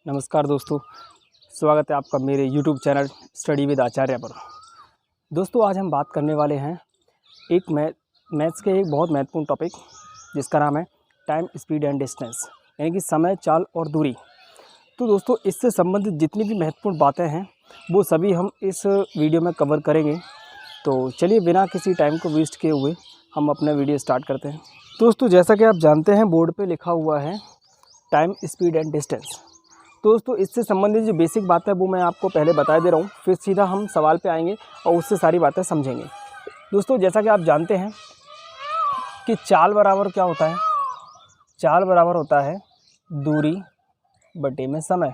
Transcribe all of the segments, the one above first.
नमस्कार दोस्तों, स्वागत है आपका मेरे YouTube चैनल स्टडी विद आचार्य पर। दोस्तों आज हम बात करने वाले हैं एक मैथ्स के एक बहुत महत्वपूर्ण टॉपिक जिसका नाम है टाइम, स्पीड एंड डिस्टेंस, यानी कि समय, चाल और दूरी। तो दोस्तों इससे संबंधित जितनी भी महत्वपूर्ण बातें हैं वो सभी हम इस वीडियो में कवर करेंगे। तो चलिए बिना किसी टाइम को वेस्ट किए हुए हम अपना वीडियो स्टार्ट करते हैं। दोस्तों जैसा कि आप जानते हैं बोर्ड पर लिखा हुआ है टाइम, स्पीड एंड डिस्टेंस। दोस्तों इससे संबंधित जो बेसिक बात है वो मैं आपको पहले बता दे रहा हूँ, फिर सीधा हम सवाल पे आएंगे और उससे सारी बातें समझेंगे। दोस्तों जैसा कि आप जानते हैं कि चाल बराबर क्या होता है, चाल बराबर होता है दूरी बटे में समय।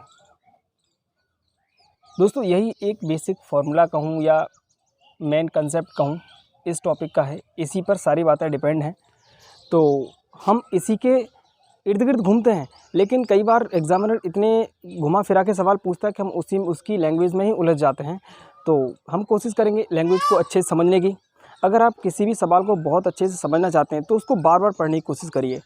दोस्तों यही एक बेसिक फॉर्मूला कहूँ या मेन कंसेप्ट कहूँ इस टॉपिक का है, इसी पर सारी बातें डिपेंड हैं। तो हम इसी के इर्द गिर्द घूमते हैं, लेकिन कई बार एग्जामिनर इतने घुमा फिरा के सवाल पूछता है कि हम उसकी लैंग्वेज में ही उलझ जाते हैं। तो हम कोशिश करेंगे लैंग्वेज को अच्छे से समझने की। अगर आप किसी भी सवाल को बहुत अच्छे से समझना चाहते हैं तो उसको बार बार पढ़ने की कोशिश करिए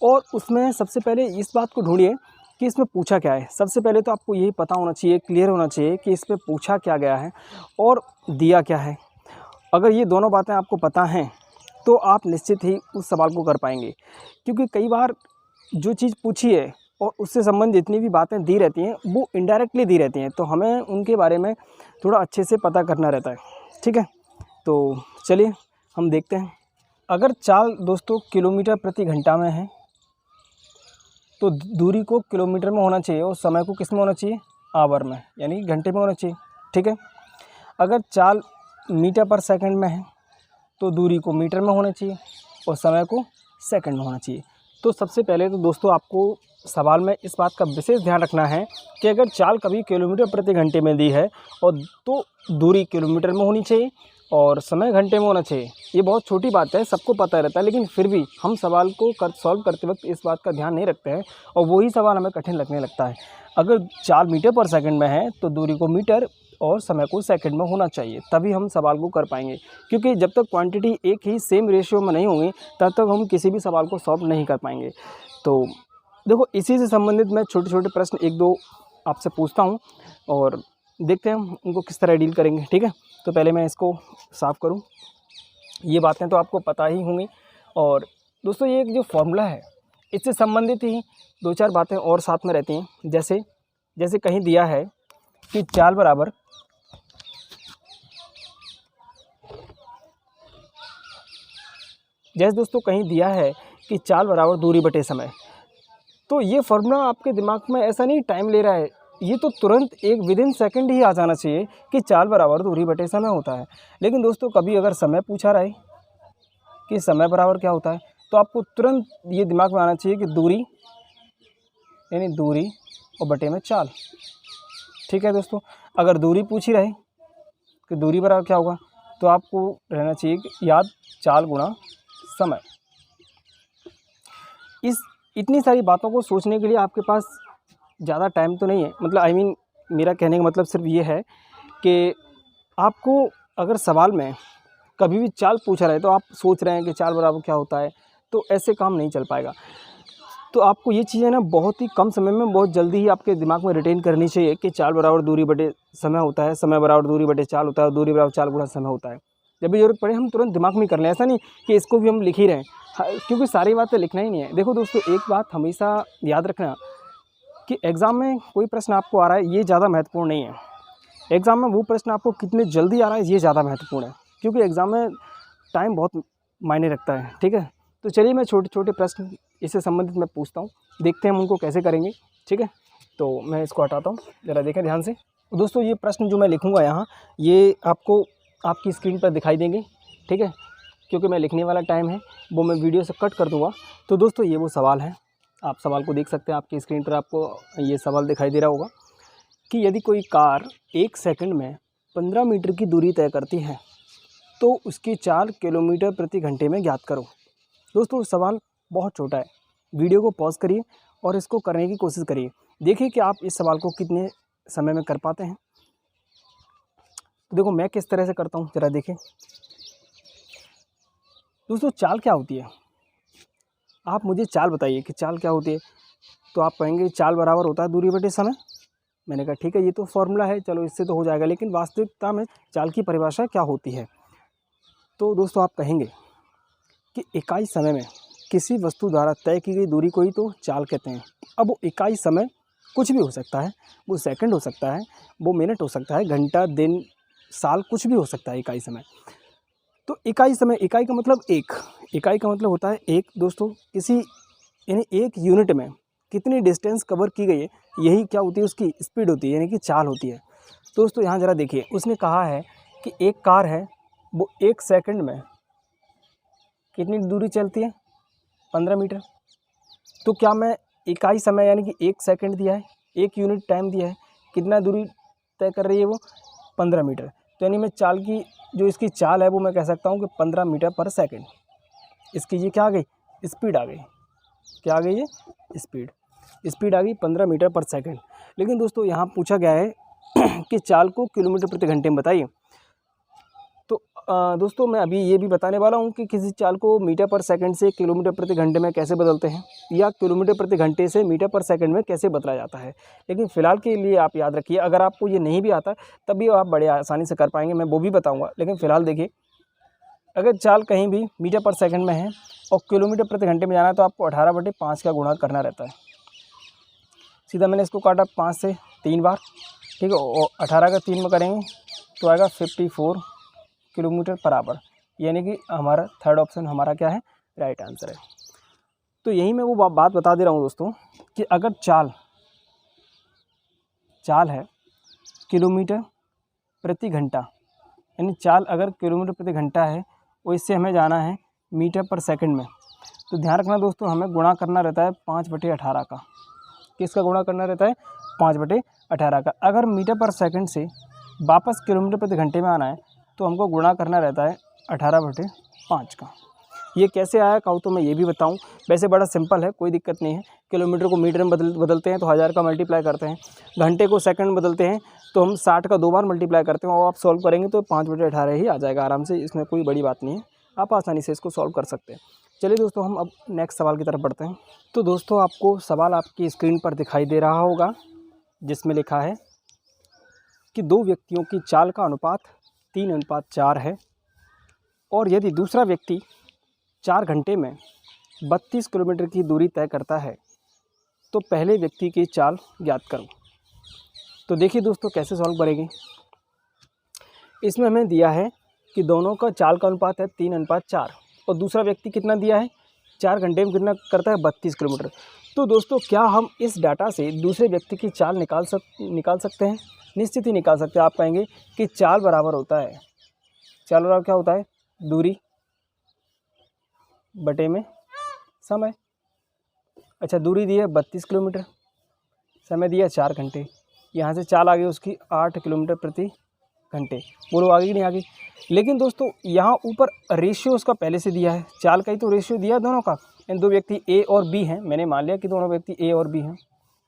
और उसमें सबसे पहले इस बात को ढूंढिए कि इसमें पूछा क्या है। सबसे पहले तो आपको यही पता होना चाहिए, क्लियर होना चाहिए कि इसमें पूछा क्या गया है और दिया क्या है। अगर ये दोनों बातें आपको पता हैं तो आप निश्चित ही उस सवाल को कर पाएंगे, क्योंकि कई बार जो चीज़ पूछी है और उससे संबंधित जितनी भी बातें दी रहती हैं वो इनडायरेक्टली दी रहती हैं, तो हमें उनके बारे में थोड़ा अच्छे से पता करना रहता है। ठीक है, तो चलिए हम देखते हैं। अगर चाल दोस्तों किलोमीटर प्रति घंटा में है तो दूरी को किलोमीटर में होना चाहिए और समय को किस में होना चाहिए, आवर में, यानी घंटे में होना चाहिए। ठीक है, अगर चाल मीटर पर सेकंड में है तो दूरी को मीटर में होना चाहिए और समय को सेकंड में होना चाहिए। तो सबसे पहले तो दोस्तों आपको सवाल में इस बात का विशेष ध्यान रखना है कि अगर चाल कभी किलोमीटर प्रति घंटे में दी है और तो दूरी किलोमीटर में होनी चाहिए और समय घंटे में होना चाहिए। ये बहुत छोटी बात है, सबको पता रहता है, लेकिन फिर भी हम सवाल को सॉल्व करते वक्त इस बात का ध्यान नहीं रखते हैं और वही सवाल हमें कठिन लगने लगता है। अगर चाल मीटर पर सेकंड में है तो दूरी को मीटर और समय को सेकंड में होना चाहिए, तभी हम सवाल को कर पाएंगे। क्योंकि जब तक क्वांटिटी एक ही सेम रेशियो में नहीं होंगी तब तक हम किसी भी सवाल को सॉल्व नहीं कर पाएंगे। तो देखो इसी से संबंधित मैं छोटे छोटे प्रश्न एक दो आपसे पूछता हूँ और देखते हैं हम उनको किस तरह डील करेंगे। ठीक है, तो पहले मैं इसको साफ़ करूँ। ये बातें तो आपको पता ही होंगी और दोस्तों ये एक जो फॉर्मूला है इससे संबंधित ही दो चार बातें और साथ में रहती हैं। जैसे कहीं दिया है कि चाल बराबर दोस्तों कहीं दिया है कि चाल बराबर दूरी बटे समय, तो ये फॉर्मूला आपके दिमाग में ऐसा नहीं टाइम ले रहा है, ये तो तुरंत एक विदिन सेकंड ही आ जाना चाहिए कि चाल बराबर दूरी बटे समय होता है। लेकिन दोस्तों कभी अगर समय पूछा रहे कि समय बराबर क्या होता है तो आपको तुरंत ये दिमाग में आना चाहिए कि दूरी यानी दूरी और बटे में चाल। ठीक है दोस्तों, अगर दूरी पूछी रहे कि दूरी बराबर क्या होगा तो आपको रहना चाहिए कि याद चाल गुणा समय। इतनी सारी बातों को सोचने के लिए आपके पास ज़्यादा टाइम तो नहीं है, मतलब मेरा कहने का मतलब सिर्फ ये है कि आपको अगर सवाल में कभी भी चाल पूछा रहे तो आप सोच रहे हैं कि चाल बराबर क्या होता है, तो ऐसे काम नहीं चल पाएगा। तो आपको ये चीज़ें ना बहुत ही कम समय में बहुत जल्दी ही आपके दिमाग में रिटेन करनी चाहिए कि चाल बराबर दूरी बटे समय होता है, समय बराबर दूरी बटे चाल होता है, दूरी बराबर चाल गुणा समय होता है। जब भी जरूरत पड़े हम तुरंत दिमाग में कर लें, ऐसा नहीं कि इसको भी हम लिख ही रहे हैं, क्योंकि सारी बातें लिखना ही नहीं है। देखो दोस्तों एक बात हमेशा याद रखना कि एग्ज़ाम में कोई प्रश्न आपको आ रहा है ये ज़्यादा महत्वपूर्ण नहीं है, एग्ज़ाम में वो प्रश्न आपको कितने जल्दी आ रहा है ये ज़्यादा महत्वपूर्ण है, क्योंकि एग्ज़ाम में टाइम बहुत मायने रखता है। ठीक है, तो चलिए मैं छोटे छोटे प्रश्न इससे संबंधित मैं पूछता हूँ, देखते हैं हम उनको कैसे करेंगे। ठीक है, तो मैं इसको हटाता हूँ, ज़रा देखें ध्यान से। दोस्तों ये प्रश्न जो मैं लिखूँगा यहाँ ये आपको आपकी स्क्रीन पर दिखाई देंगे। ठीक है, क्योंकि मैं लिखने वाला टाइम है वो मैं वीडियो से कट कर दूँगा। तो दोस्तों ये वो सवाल है, आप सवाल को देख सकते हैं, आपकी स्क्रीन पर आपको ये सवाल दिखाई दे रहा होगा कि यदि कोई कार 1 सेकंड में 15 मीटर की दूरी तय करती है तो उसकी चाल किलोमीटर प्रति घंटे में ज्ञात करो। दोस्तों सवाल बहुत छोटा है, वीडियो को पॉज करिए और इसको करने की कोशिश करिए, देखिए कि आप इस सवाल को कितने समय में कर पाते हैं। तो देखो मैं किस तरह से करता हूँ, ज़रा देखिए। दोस्तों चाल क्या होती है, आप मुझे चाल बताइए कि चाल क्या होती है। तो आप कहेंगे चाल बराबर होता है दूरी बटे समय। मैंने कहा ठीक है, ये तो फॉर्मूला है, चलो इससे तो हो जाएगा, लेकिन वास्तविकता में चाल की परिभाषा क्या होती है? तो दोस्तों आप कहेंगे कि इकाई समय में किसी वस्तु द्वारा तय की गई दूरी को ही तो चाल कहते हैं। अब वो इकाई समय कुछ भी हो सकता है, वो सेकंड हो सकता है, वो मिनट हो सकता है, घंटा, दिन, साल, कुछ भी हो सकता है इकाई समय। तो इकाई समय, इकाई का मतलब एक, इकाई का मतलब होता है एक दोस्तों, किसी यानी एक यूनिट में कितनी डिस्टेंस कवर की गई है, यही क्या होती है, उसकी स्पीड होती है, यानी कि चाल होती है। दोस्तों यहाँ ज़रा देखिए, उसने कहा है कि एक कार है, वो 1 सेकंड में कितनी दूरी चलती है, 15 मीटर। तो क्या मैं इकाई समय यानी कि 1 सेकंड दिया है, 1 यूनिट टाइम दिया है, कितना दूरी तय कर रही है वो, 15 मीटर। तो यानी मैं चाल की जो इसकी चाल है वो मैं कह सकता हूँ कि 15 मीटर पर सेकंड। इसकी ये क्या आ गई, स्पीड आ गई, क्या आ गई है, स्पीड आ गई 15 मीटर पर सेकंड। लेकिन दोस्तों यहाँ पूछा गया है कि चाल को किलोमीटर प्रति घंटे में बताइए। तो दोस्तों मैं अभी ये भी बताने वाला हूँ कि किसी चाल को मीटर पर सेकंड से किलोमीटर प्रति घंटे में कैसे बदलते हैं, या किलोमीटर प्रति घंटे से मीटर पर सेकंड में कैसे बदला जाता है। लेकिन फ़िलहाल के लिए आप याद रखिए, अगर आपको ये नहीं भी आता तब भी आप बड़े आसानी से कर पाएंगे, मैं वो भी बताऊँगा। लेकिन फ़िलहाल देखिए, अगर चाल कहीं भी मीटर पर सेकंड में है और किलोमीटर प्रति घंटे में जाना है तो आपको 18/5 का गुणा करना रहता है। सीधा मैंने इसको काटा 5 से 3 बार, ठीक है, और 18 का 3 में करेंगे तो आएगा 54 किलोमीटर पर आवर, यानी कि हमारा थर्ड ऑप्शन हमारा क्या है, राइट आंसर है। तो यही मैं वो बात बता दे रहा हूँ दोस्तों कि अगर चाल है किलोमीटर प्रति घंटा, यानी चाल अगर किलोमीटर प्रति घंटा है और इससे हमें जाना है मीटर पर सेकंड में, तो ध्यान रखना दोस्तों, हमें गुणा करना रहता है 5/18 का। किसका गुणा करना रहता है, 5/18 का। अगर मीटर पर सेकंड से वापस किलोमीटर प्रति घंटे में आना है तो हमको गुणा करना रहता है 18/5 का। ये कैसे आया कहूँ तो मैं ये भी बताऊँ, वैसे बड़ा सिंपल है, कोई दिक्कत नहीं है। किलोमीटर को मीटर में बदलते हैं तो 1000 का मल्टीप्लाई करते हैं, घंटे को सेकंड में बदलते हैं तो हम 60 का 2 बार मल्टीप्लाई करते हैं, और आप सॉल्व करेंगे तो 5/18 ही आ जाएगा आराम से, इसमें कोई बड़ी बात नहीं है, आप आसानी से इसको सॉल्व कर सकते हैं। चलिए दोस्तों, हम अब नेक्स्ट सवाल की तरफ बढ़ते हैं। तो दोस्तों आपको सवाल आपकी स्क्रीन पर दिखाई दे रहा होगा, जिसमें लिखा है कि 2 व्यक्तियों की चाल का अनुपात 3:4 है, और यदि दूसरा व्यक्ति 4 घंटे में 32 किलोमीटर की दूरी तय करता है तो पहले व्यक्ति की चाल ज्ञात करो। तो देखिए दोस्तों कैसे सॉल्व करेंगे। इसमें हमें दिया है कि दोनों का चाल का अनुपात है 3:4, और दूसरा व्यक्ति कितना दिया है, 4 घंटे में कितना करता है, 32 किलोमीटर। तो दोस्तों क्या हम इस डाटा से दूसरे व्यक्ति की चाल निकाल सकते हैं? निश्चित ही निकाल सकते हैं। आप कहेंगे कि चाल बराबर होता है, चाल बराबर क्या होता है, दूरी बटे में समय। अच्छा, दूरी दी है 32 किलोमीटर, समय दिया 4 घंटे, यहाँ से चाल आ गई उसकी 8 किलोमीटर प्रति घंटे। बोलो आगे कि नहीं आगे। लेकिन दोस्तों यहाँ ऊपर रेशियो उसका पहले से दिया है, चाल का ही तो रेशियो दिया है दोनों का। इन 2 व्यक्ति ए और बी हैं, मैंने मान लिया कि दोनों व्यक्ति ए और बी हैं,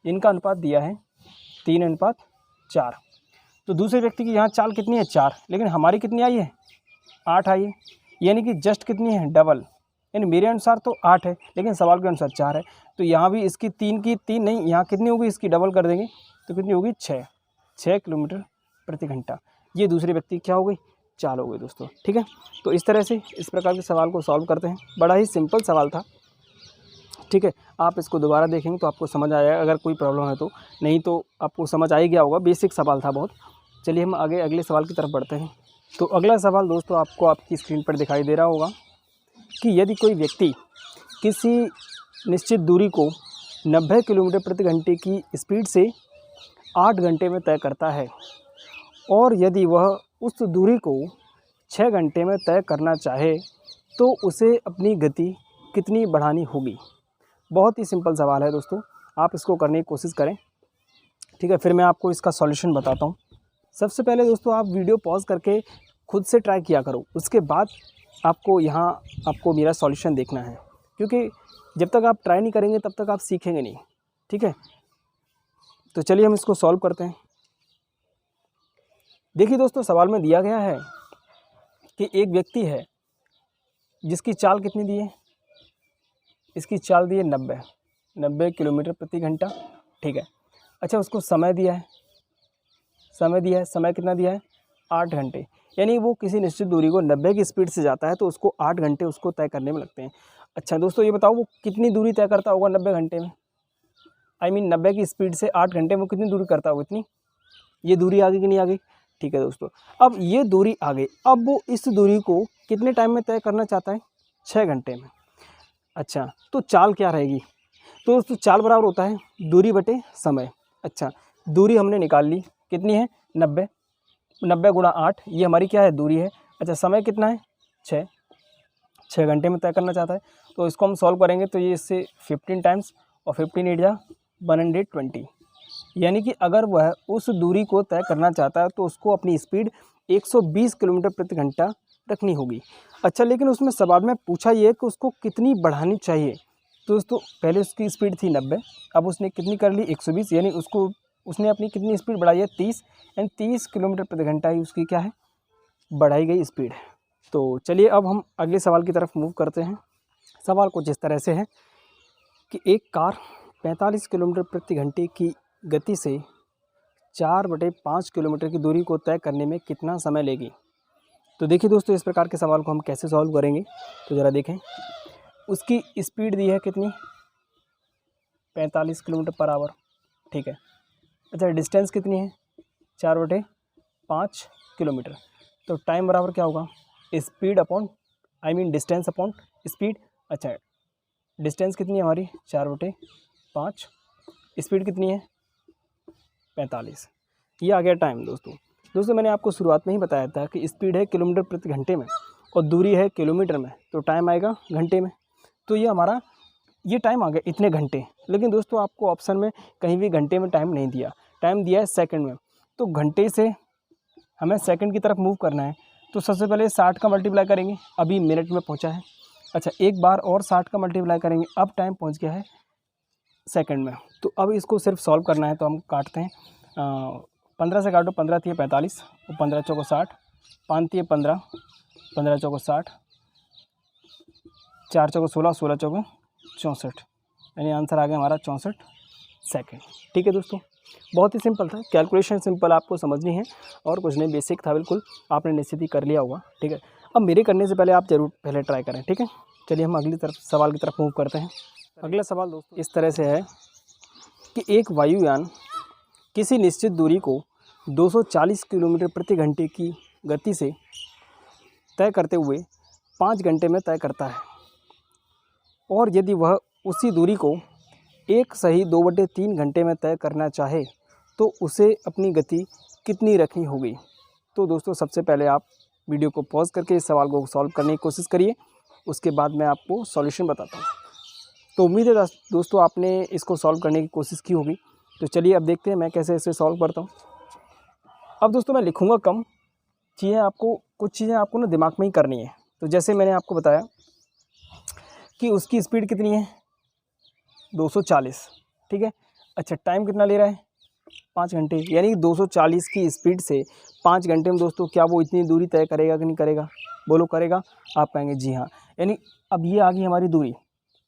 इनका अनुपात दिया है 3:4। तो दूसरे व्यक्ति की यहाँ चाल कितनी है, 4, लेकिन हमारी कितनी आई है, 8 आई है, यानी कि जस्ट कितनी है, डबल। यानी मेरे अनुसार तो 8 है, लेकिन सवाल के अनुसार 4 है। तो यहाँ भी इसकी 3 नहीं, यहाँ कितनी होगी, इसकी डबल कर देंगे तो कितनी होगी, 6 किलोमीटर प्रति घंटा। ये दूसरे व्यक्ति क्या हो गई, चाल हो गई दोस्तों। ठीक है, तो इस तरह से इस प्रकार के सवाल को सॉल्व करते हैं। बड़ा ही सिंपल सवाल था, ठीक है। आप इसको दोबारा देखेंगे तो आपको समझ आएगा, अगर कोई प्रॉब्लम है तो, नहीं तो आपको समझ आ ही गया होगा, बेसिक सवाल था बहुत। चलिए हम आगे अगले सवाल की तरफ बढ़ते हैं। तो अगला सवाल दोस्तों आपको आपकी स्क्रीन पर दिखाई दे रहा होगा कि यदि कोई व्यक्ति किसी निश्चित दूरी को 90 किलोमीटर प्रति घंटे की स्पीड से 8 घंटे में तय करता है, और यदि वह उस दूरी को 6 घंटे में तय करना चाहे तो उसे अपनी गति कितनी बढ़ानी होगी। बहुत ही सिंपल सवाल है दोस्तों, आप इसको करने की कोशिश करें, ठीक है। फिर मैं आपको इसका सॉल्यूशन बताता हूँ। सबसे पहले दोस्तों आप वीडियो पॉज करके खुद से ट्राई किया करो, उसके बाद आपको मेरा सॉल्यूशन देखना है, क्योंकि जब तक आप ट्राई नहीं करेंगे तब तक आप सीखेंगे नहीं, ठीक है। तो चलिए हम इसको सॉल्व करते हैं। देखिए दोस्तों, सवाल में दिया गया है कि एक व्यक्ति है जिसकी चाल कितनी दी है, इसकी चाल दी है 90, 90 किलोमीटर प्रति घंटा, ठीक है। अच्छा, उसको समय दिया है, समय कितना दिया है, 8 घंटे। यानी वो किसी निश्चित दूरी को 90 की स्पीड से जाता है तो उसको 8 घंटे उसको तय करने में लगते हैं। अच्छा दोस्तों, ये बताओ वो कितनी दूरी तय करता होगा 90 घंटे में, आई मीन 90 की स्पीड से 8 घंटे में वो कितनी दूरी करता होगा, इतनी। ये दूरी आ गई कि नहीं आ गई, ठीक है दोस्तों। अब ये दूरी आ गई, अब वो इस दूरी को कितने टाइम में तय करना चाहता है, 6 घंटे में। अच्छा, तो चाल क्या रहेगी, तो दोस्तों चाल बराबर होता है दूरी बटे समय। अच्छा, दूरी हमने निकाल ली, कितनी है, 90, 90 गुणा 8, ये हमारी क्या है, दूरी है। अच्छा, समय कितना है, 6 घंटे में तय करना चाहता है। तो इसको हम सॉल्व करेंगे तो ये इससे 15 टाइम्स, और 15 8 जा 120, यानी कि अगर वह उस दूरी को तय करना चाहता है तो उसको अपनी स्पीड 120 किलोमीटर प्रति घंटा रखनी होगी। अच्छा, लेकिन उसमें सवाल में पूछा ये कि उसको कितनी बढ़ानी चाहिए। तो दोस्तों पहले उसकी स्पीड थी 90, अब उसने कितनी कर ली, 120, यानी उसने अपनी कितनी स्पीड बढ़ाई है, 30, यानी 30 किलोमीटर प्रति घंटा ही उसकी क्या है, बढ़ाई गई स्पीड। तो चलिए अब हम अगले सवाल की तरफ मूव करते हैं। सवाल कुछ इस तरह से है कि एक कार 45 किलोमीटर प्रति घंटे की गति से 4/5 किलोमीटर की दूरी को तय करने में कितना समय लेगी। तो देखिए दोस्तों, इस प्रकार के सवाल को हम कैसे सॉल्व करेंगे, तो ज़रा देखें। उसकी स्पीड दी है कितनी, 45 किलोमीटर पर आवर, ठीक है। अच्छा, डिस्टेंस कितनी है, 4/5 किलोमीटर। तो टाइम बराबर क्या होगा, speed upon, I mean distance upon speed. अच्छा, डिस्टेंस कितनी है हमारी, 4/5, स्पीड कितनी है, 45। ये आ गया टाइम। दोस्तों मैंने आपको शुरुआत में ही बताया था कि स्पीड है किलोमीटर प्रति घंटे में और दूरी है किलोमीटर में, तो टाइम आएगा घंटे में। तो ये हमारा ये टाइम आ गया इतने घंटे। लेकिन दोस्तों आपको ऑप्शन में कहीं भी घंटे में टाइम नहीं दिया, टाइम दिया है सेकंड में। तो घंटे से हमें सेकंड की तरफ मूव करना है, तो सबसे पहले 60 का मल्टीप्लाई करेंगे, अभी मिनट में पहुंचा है। अच्छा, एक बार और 60 का मल्टीप्लाई करेंगे, अब टाइम पहुंच गया है सेकंड में। तो अब इसको सिर्फ सॉल्व करना है, तो हम काटते हैं। 15 से काटो, 15 थी 45 और 15 चौको 60, 5 थी 15, 15 चौको 60, 4 चौको 16, 16 चौको 64, यानी आंसर आ गया हमारा 64 सेकंड। ठीक है दोस्तों, बहुत ही सिंपल था, कैलकुलेशन सिंपल आपको समझनी है और कुछ नहीं, बेसिक था बिल्कुल, आपने निश्चित ही कर लिया होगा। ठीक है, अब मेरे करने से पहले आप ज़रूर पहले ट्राई करें। ठीक है, चलिए हम अगली तरफ सवाल की तरफ मूव करते हैं। अगला सवाल दोस्तों इस तरह से है कि एक वायुयान किसी निश्चित दूरी को 240 किलोमीटर प्रति घंटे की गति से तय करते हुए 5 घंटे में तय करता है, और यदि वह उसी दूरी को एक सही 2/3 घंटे में तय करना चाहे तो उसे अपनी गति कितनी रखनी होगी। तो दोस्तों सबसे पहले आप वीडियो को पॉज करके इस सवाल को सॉल्व करने की कोशिश करिए, उसके बाद मैं आपको सॉल्यूशन बताता हूँ। तो उम्मीद है दोस्तों आपने इसको सॉल्व करने की कोशिश की होगी। तो चलिए अब देखते हैं मैं कैसे इसे सॉल्व करता हूँ। अब दोस्तों मैं लिखूँगा कम, कुछ चीज़ें आपको ना दिमाग में ही करनी है। तो जैसे मैंने आपको बताया कि उसकी स्पीड कितनी है 240, ठीक है। अच्छा, टाइम कितना ले रहा है 5 घंटे, यानी 240 की स्पीड से 5 घंटे में दोस्तों क्या वो इतनी दूरी तय करेगा कि नहीं करेगा, बोलो करेगा। आप कहेंगे जी हाँ, यानी अब ये आ गई हमारी दूरी।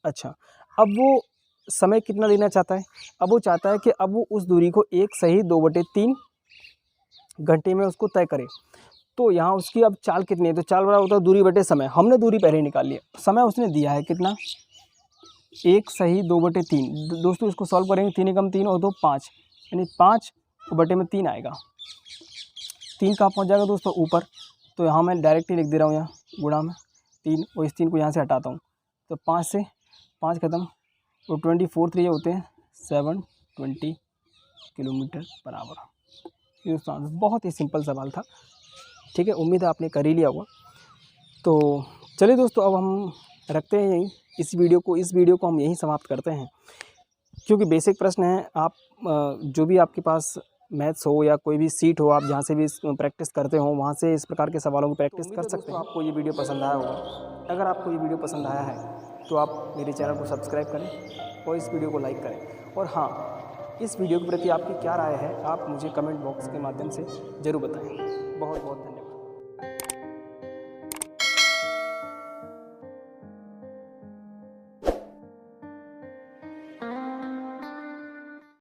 अच्छा, अब वो समय कितना लेना चाहता है, अब वो चाहता है कि अब वो उस दूरी को एक सही 2/3 घंटे में उसको तय करे। तो यहाँ उसकी अब चाल कितनी है, तो चाल बड़ा होता है दूरी बटे समय। हमने दूरी पहले ही निकाल लिया, समय उसने दिया है कितना, एक सही 2/3। दोस्तों इसको सॉल्व करेंगे, 3 एकम 3 और 2 5, यानी 5 बटे में 3 आएगा। 3 कहाँ पहुँच जाएगा दोस्तों, ऊपर। तो यहाँ मैं डायरेक्ट ही लिख दे रहा हूँ, यहाँ गुणा में 3, और इस 3 को यहाँ से हटाता हूँ, तो 5 से 5 खत्म, तो 24 3 होते हैं 720 किलोमीटर पर आवर। ये दोस्तों बहुत ही सिंपल सवाल था। ठीक है, उम्मीद है आपने कर ही लिया होगा। तो चलिए दोस्तों अब हम रखते हैं यहीं इस वीडियो को हम यहीं समाप्त करते हैं, क्योंकि बेसिक प्रश्न है। आप जो भी आपके पास मैथ्स हो या कोई भी सीट हो, आप जहाँ से भी प्रैक्टिस करते हो वहाँ से इस प्रकार के सवालों की प्रैक्टिस कर सकते हैं। आपको ये वीडियो पसंद आया होगा। अगर आपको ये वीडियो पसंद आया है तो आप मेरे चैनल को सब्सक्राइब करें और इस वीडियो को लाइक करें। और हाँ, इस वीडियो के प्रति आपकी क्या राय है आप मुझे कमेंट बॉक्स के माध्यम से ज़रूर बताएँ। बहुत बहुत